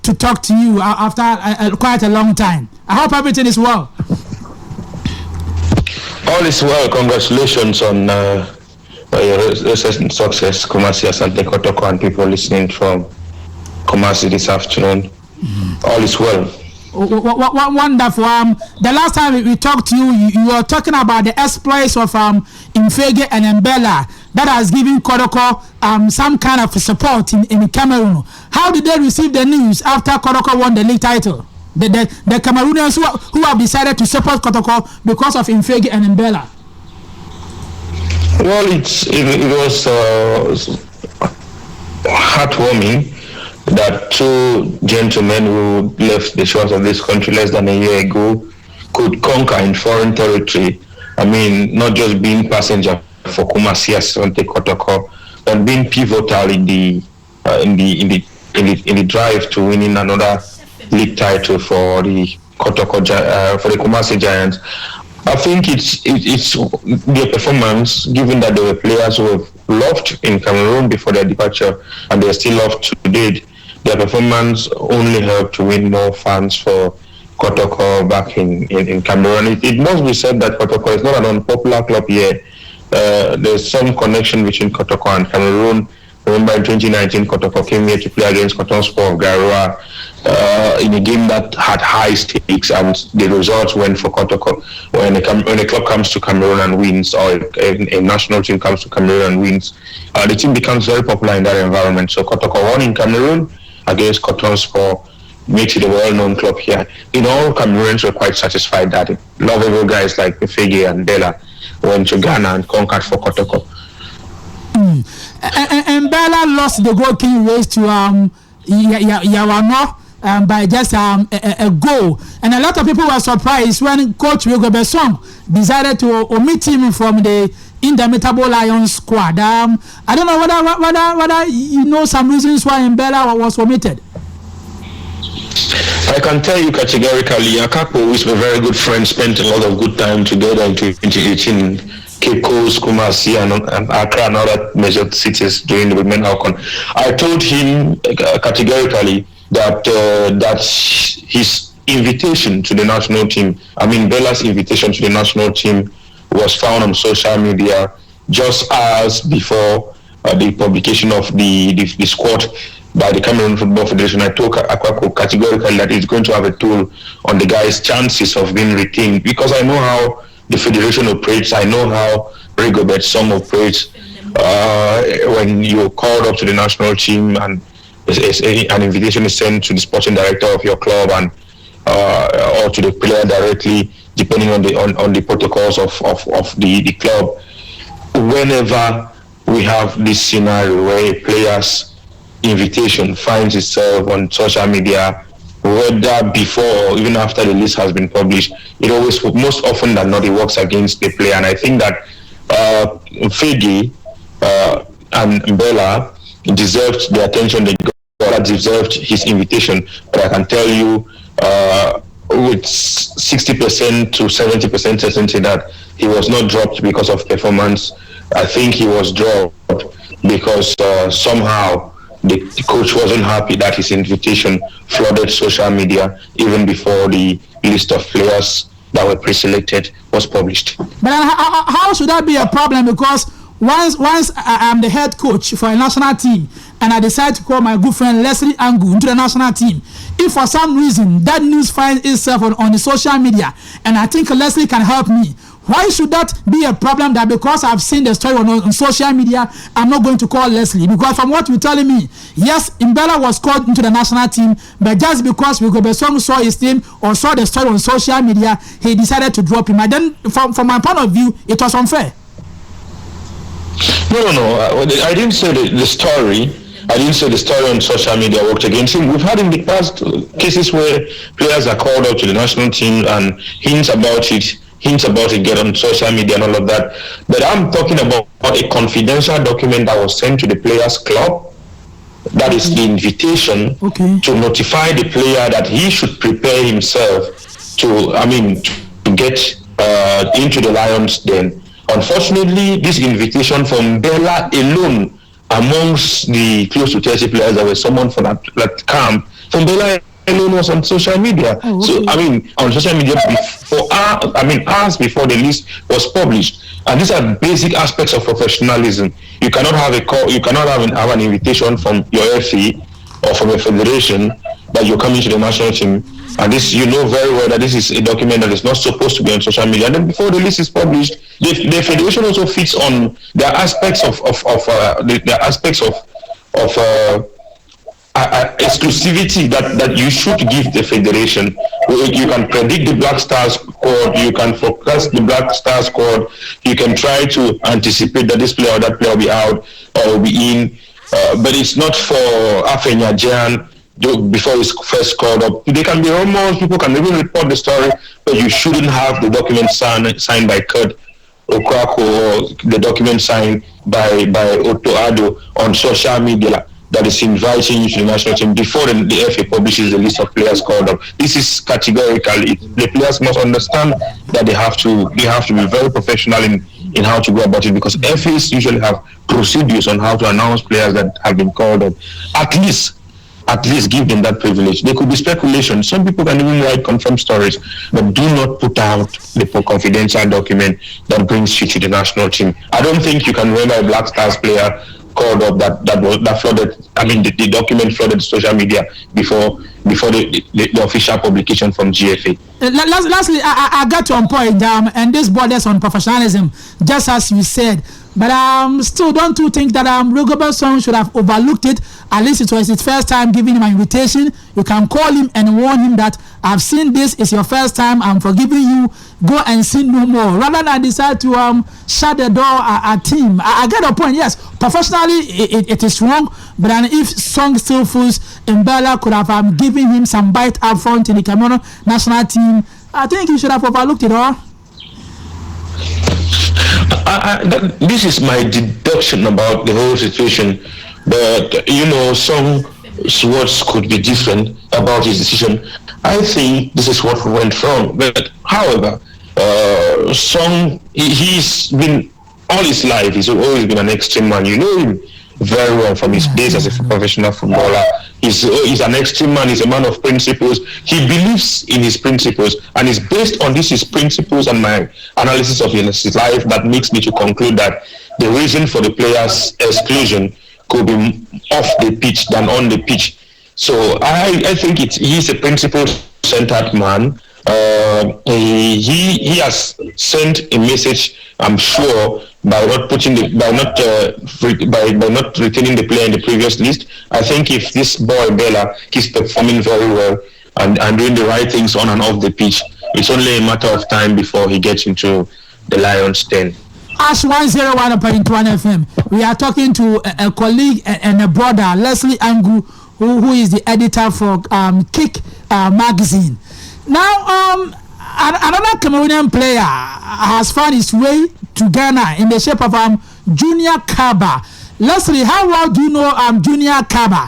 to talk to you after quite a long time. I hope everything is well. All is well. Congratulations on your recent success, Kumasi, Asante Kotoko, and people listening from Kumasi this afternoon. All is well. Wonderful. The last time we talked to you, you were talking about the exploits of Infege and Mbella that has given Kotoko some kind of support in Cameroon. How did they receive the news after Kotoko won the league title? The Cameroonians who have decided to support Kotoko because of Infege and Mbella. Well, it was heartwarming that two gentlemen who left the shores of this country less than a year ago could conquer in foreign territory. I mean, not just being passenger for Kumasi Asante Kotoko, but being pivotal in the drive to winning another league title for the Kotoko for the Kumasi Giants. I think it's their performance, given that there were players who have loved in Cameroon before their departure and they are still loved today. Their performance only helped to win more fans for Kotoko back in Cameroon. It must be said that Kotoko is not an unpopular club here. There's some connection between Kotoko and Cameroon. Remember in 2019, Kotoko came here to play against Cotton Sport of Garoua in a game that had high stakes, and the results went for Kotoko. When a club comes to Cameroon and wins, or a national team comes to Cameroon and wins, the team becomes very popular in that environment. So Kotoko won in Cameroon against Cotton Sport, makes it a well-known club here. All Cameroonians were quite satisfied that lovable guys like Fege and Dela went to Ghana and conquered for Kotoko. And Mbella lost the goal king race to Yawano by just a goal, and a lot of people were surprised when Coach Rigo Besson decided to omit him from the Indomitable Lions squad. I don't know whether you know some reasons why Mbella was omitted. I can tell you categorically, Akapo, who is a very good friend, spent a lot of good time together in 2018. Cape Coast, Kumasi, and Accra and other major cities during the Women AFCON. I told him categorically that his invitation to the national team, Bella's invitation to the national team, was found on social media just hours before the publication of the squad by the Cameroon Football Federation. I told Akwaku categorically that it's going to have a toll on the guy's chances of being retained, because I know how the federation operates. I know how Rigobert Song operates. When you're called up to the national team and an invitation is sent to the sporting director of your club and or to the player directly, depending on the protocols of the club. Whenever we have this scenario where a player's invitation finds itself on social media, whether before or even after the list has been published, it always, most often than not, it works against the player. And I think that Fege and Mbella deserved the attention they got, deserved his invitation. But I can tell you with 60% to 70% certainty that he was not dropped because of performance. I think he was dropped because somehow the coach wasn't happy that his invitation flooded social media even before the list of players that were pre-selected was published. But how should that be a problem? Because once I'm the head coach for a national team and I decide to call my good friend Lesley Angu into the national team, if for some reason that news finds itself on the social media and I think Lesley can help me, why should that be a problem that because I've seen the story on social media, I'm not going to call Lesley? Because from what you're telling me, yes, Mbella was called into the national team, but just because Rigobert saw his name or saw the story on social media, he decided to drop him. And then from my point of view, it was unfair. No. I didn't say the story. I didn't say the story on social media worked against him. We've had in the past cases where players are called up to the national team and hints about it get on social media and all of that. But I'm talking about a confidential document that was sent to the players' club. That is the invitation to notify the player that he should prepare himself to get into the Lions den. Unfortunately, this invitation from Mbella alone, amongst the close to 30 players that were summoned for that camp, Mbella alone was on social media. Oh, okay. So I mean, on social media hours before the list was published. And these are basic aspects of professionalism. You cannot have a call. You cannot have an invitation from your FA or from a federation that you're coming to the national team. And this, you know very well that this is a document that is not supposed to be on social media. And then before the list is published, the federation also fits on the aspects of exclusivity that you should give the federation. You can predict the Black Stars squad, you can forecast the Black Stars squad, you can try to anticipate that this player or that player will be out or will be in, but it's not for Afenya Jan before he's first called up. There can be rumors, people can even report the story, but you shouldn't have the document signed by Kurt Okrako or the document signed by Otto Addo on social media that is inviting you to the national team before the FA publishes the list of players called up. This is categorical. The players must understand that they have to be very professional in how to go about it, because FAs usually have procedures on how to announce players that have been called up. At least give them that privilege. There could be speculation. Some people can even write confirmed stories, but do not put out the confidential document that brings you to the national team. I don't think you can remember a Black Stars player called up that flooded. I mean, the document flooded social media before the official publication from GFA. Lastly, I got to a point, and this borders on professionalism, just as you said. But still, don't you think that Rigobert Song should have overlooked it? At least it was his first time giving him an invitation. You can call him and warn him that I've seen this. It's your first time. I'm forgiving you. Go and sin no more. Rather than decide to shut the door at him. I get a point. Yes, professionally it is wrong. But if Song still feels Mbella could have given him some bite up front in the Cameroon national team, I think he should have overlooked it all. This is my deduction about the whole situation, but Song's words could be different about his decision. I think this is what went wrong. But however, Song, he's been all his life, he's always been an extreme man. You know him very well from his days as a professional footballer. He's an extreme man. He's a man of principles. He believes in his principles, and it's based on his principles and my analysis of his life that makes me to conclude that the reason for the player's exclusion could be off the pitch than on the pitch. So I think he's a principle-centered man. He has sent a message, I'm sure, by not retaining the player in the previous list. I think if this boy Mbella keeps performing very well and doing the right things on and off the pitch, it's only a matter of time before he gets into the Lions' den. Ash 101.1 FM. We are talking to a colleague and a brother, Lesley Angu, who is the editor for Kick magazine. Now, another Cameroonian player has found his way to Ghana in the shape of Junior Kaba. Lesley, how well do you know Junior Kaba?